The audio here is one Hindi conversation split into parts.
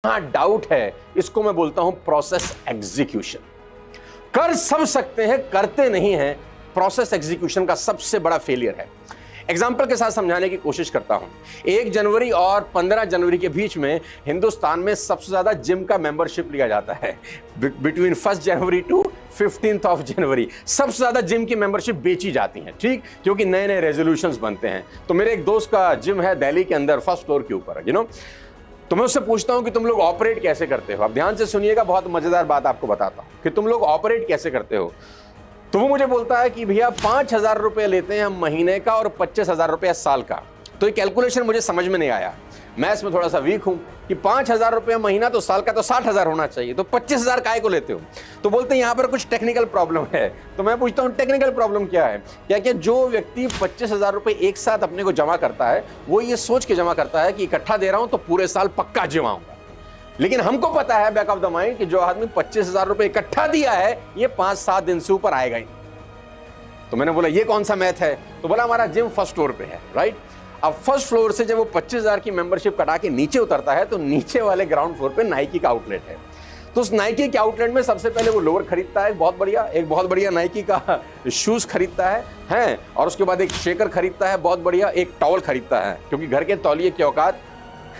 हाँ डाउट है, इसको मैं बोलता हूं प्रोसेस एग्जीक्यूशन। कर सब सकते हैं, करते नहीं हैं, प्रोसेस एग्जीक्यूशन का सबसे बड़ा फेलियर है। एग्जाम्पल के साथ समझाने की कोशिश करता हूं। 1 जनवरी और 15 जनवरी के बीच में हिंदुस्तान में सबसे ज्यादा जिम का मेंबरशिप लिया जाता है। बिटवीन 1 जनवरी टू 15 जनवरी सबसे ज्यादा जिम की मेंबरशिप बेची जाती है, ठीक, क्योंकि नए नए रेजोल्यूशंस बनते हैं। तो मेरे एक दोस्त का जिम है दिल्ली के अंदर, 1st फ्लोर के ऊपर, तो मैं उससे पूछता हूं कि तुम लोग ऑपरेट कैसे करते हो। अब ध्यान से सुनिएगा, बहुत मजेदार बात आपको बताता हूं कि तुम लोग ऑपरेट कैसे करते हो। तो वो मुझे बोलता है कि भैया 5,000 रुपए लेते हैं हम महीने का और 25,000 रुपए साल का। तो ये कैलकुलेशन मुझे समझ में नहीं आया, मैथ्स में थोड़ा सा वीक हूं कि 5,000 रुपए महीना तो साल का तो 60,000 होना चाहिए, तो 25,000 काहे को लेते हो। तो बोलते हैं यहां पर कुछ टेक्निकल प्रॉब्लम है। तो मैं पूछता हूं टेक्निकल प्रॉब्लम क्या है। क्या जो व्यक्ति 25,000 रुपए एक साथ अपने को जमा करता है वो ये सोच के जमा करता है कि इकट्ठा दे रहा हूं तो पूरे साल पक्का जमाऊंगा, लेकिन हमको पता है बैक ऑफ द माइंड कि जो आदमी 25,000 रुपए इकट्ठा दिया है ये 5-7 दिन से ऊपर आएगा ही। तो मैंने बोला ये कौन सा मैथ है। तो बोला हमारा जिम 1st फ्लोर पे है, राइट। अब 1st फ्लोर से जब वो 25,000 की मेंबरशिप कटा के नीचे उतरता है तो नीचे वाले ग्राउंड फ्लोर पे नाइकी का आउटलेट है। तो उस नाइकी के आउटलेट में सबसे पहले वो लोअर खरीदता है, एक बहुत बढ़िया नाइकी का शूज खरीदता है, और उसके बाद एक शेकर खरीदता है बहुत बढ़िया, एक टॉवल खरीदता है, क्योंकि घर के तौलिए की औकात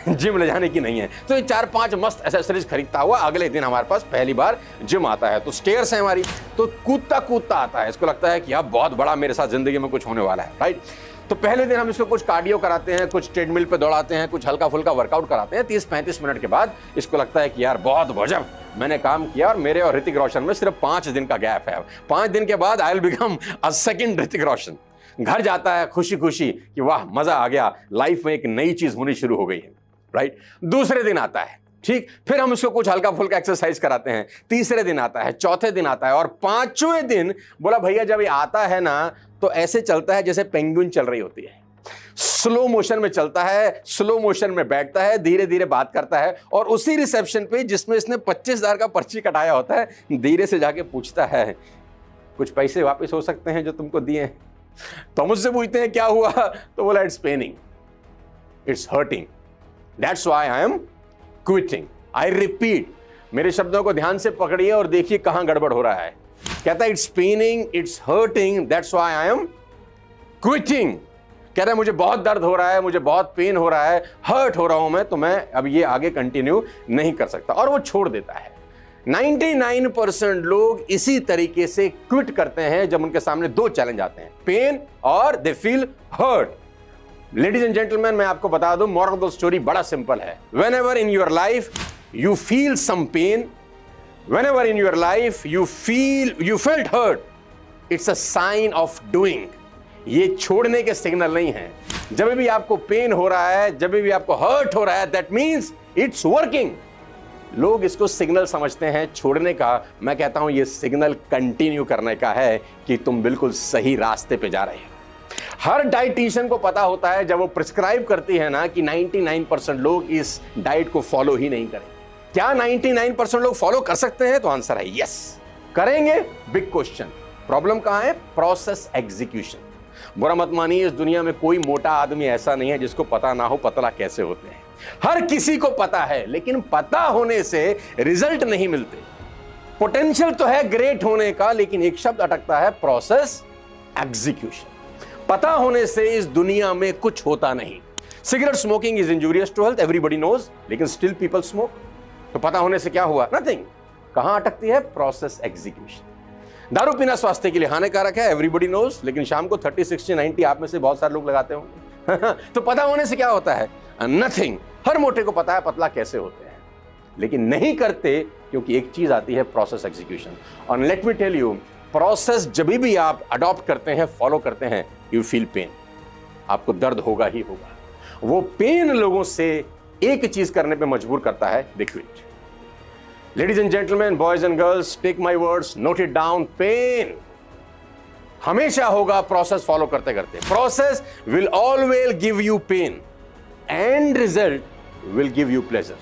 जिम ले जाने की नहीं है। तो ये 4-5 मस्त एसेसरीज खरीदता हुआ अगले दिन हमारे पास पहली बार जिम आता है। तो स्टेयर्स है हमारी, तो कूदता आता है, इसको लगता है कि अब बहुत बड़ा मेरे साथ जिंदगी में कुछ होने वाला है, राइट। तो पहले दिन हम इसको कुछ कार्डियो कराते हैं, कुछ ट्रेडमिल पे दौड़ाते हैं, कुछ हल्का फुल्का वर्कआउट कराते हैं। 30-35 मिनट के बाद इसको लगता है कि यार बहुत गजब मैंने काम किया, और मेरे और ऋतिक रोशन में सिर्फ 5 दिन का गैप है। 5 दिन के बाद I will become a second Hrithik Roshan. घर जाता है खुशी खुशी कि वाह मजा आ गया, लाइफ में एक नई चीज होनी शुरू हो गई है, राइट। दूसरे दिन आता है, ठीक, फिर हम उसको कुछ हल्का फुल्का एक्सरसाइज कराते हैं। तीसरे दिन आता है, चौथे दिन आता है, और 5वें दिन बोला भैया जब ये आता है ना तो ऐसे चलता है जैसे पेंगुइन चल रही होती है। स्लो मोशन में चलता है, स्लो मोशन में बैठता है, धीरे धीरे बात करता है, और उसी रिसेप्शन पे जिसमें इसने 25,000 का पर्ची कटाया होता है धीरे से जाके पूछता है कुछ पैसे वापस हो सकते हैं जो तुमको दिए हैं। तो मुझसे पूछते हैं क्या हुआ, तो बोला it's paining, it's hurting, That's why I am quitting. I repeat, मेरे शब्दों को ध्यान से पकड़िए और देखिए कहां गड़बड़ हो रहा है। कहता है it's paining, it's hurting, that's why I am quitting. कह रहा है मुझे बहुत दर्द हो रहा है, मुझे बहुत पेन हो रहा है, हर्ट हो रहा हूं मैं, तो मैं अब ये आगे कंटिन्यू नहीं कर सकता, और वो छोड़ देता है। 99% लोग इसी तरीके से क्विट करते हैं जब उनके सामने 2 चैलेंज आते हैं, पेन और they feel hurt. Ladies and gentleman, मैं आपको बता दूं मोरल ऑफ द स्टोरी बड़ा सिंपल है। Whenever in your life you feel some pain, whenever in your life you felt hurt, it's a sign of doing. ये छोड़ने के सिग्नल नहीं है। जब भी आपको पेन हो रहा है, जब भी आपको हर्ट हो रहा है, that means it's working. लोग इसको सिग्नल समझते हैं छोड़ने का, मैं कहता हूं ये सिग्नल कंटिन्यू करने का है कि तुम बिल्कुल सही रास्ते पे जा रहे हो। हर डाइटिशियन को पता होता है जब वो प्रिस्क्राइब करती है ना कि 99% लोग इस डाइट को फॉलो ही नहीं करेंगे। क्या 99% लोग फॉलो कर सकते हैं? तो आंसर है यस, करेंगे। बिग क्वेश्चन, प्रॉब्लम कहां है? Process execution. बुरा मत मानिए, इस दुनिया में कोई मोटा आदमी ऐसा नहीं है जिसको पता ना हो पतला कैसे होते हैं। हर किसी को पता है, लेकिन पता होने से रिजल्ट नहीं मिलते। पोटेंशियल तो है ग्रेट होने का, लेकिन एक शब्द अटकता है, प्रोसेस एग्जीक्यूशन। पता होने से इस दुनिया में कुछ होता नहीं। Cigarette smoking is injurious to health, everybody knows, लेकिन स्टिल पीपल स्मोक। तो पता होने से क्या हुआ? नथिंग। कहां अटकती है? Process execution. दारू पीना स्वास्थ्य के लिए हानिकारक है, एवरीबॉडी नोज, लेकिन शाम को 30, 60, 90 आप में से बहुत सारे लोग लगाते होंगे। तो पता होने से क्या होता है? नथिंग। हर मोटे को पता है पतला कैसे होते हैं, लेकिन नहीं करते, क्योंकि एक चीज आती है प्रोसेस एग्जीक्यूशन। और let me tell you, process जब भी आप अडॉप्ट करते हैं, फॉलो करते हैं, यू फील पेन, आपको दर्द होगा ही होगा। वो पेन लोगों से एक चीज करने पे मजबूर करता है, they quit. Ladies and gentlemen, boys and girls, take my words, note it down. Pain हमेशा होगा प्रोसेस फॉलो करते करते। Process will always give you pain, and result will give you pleasure.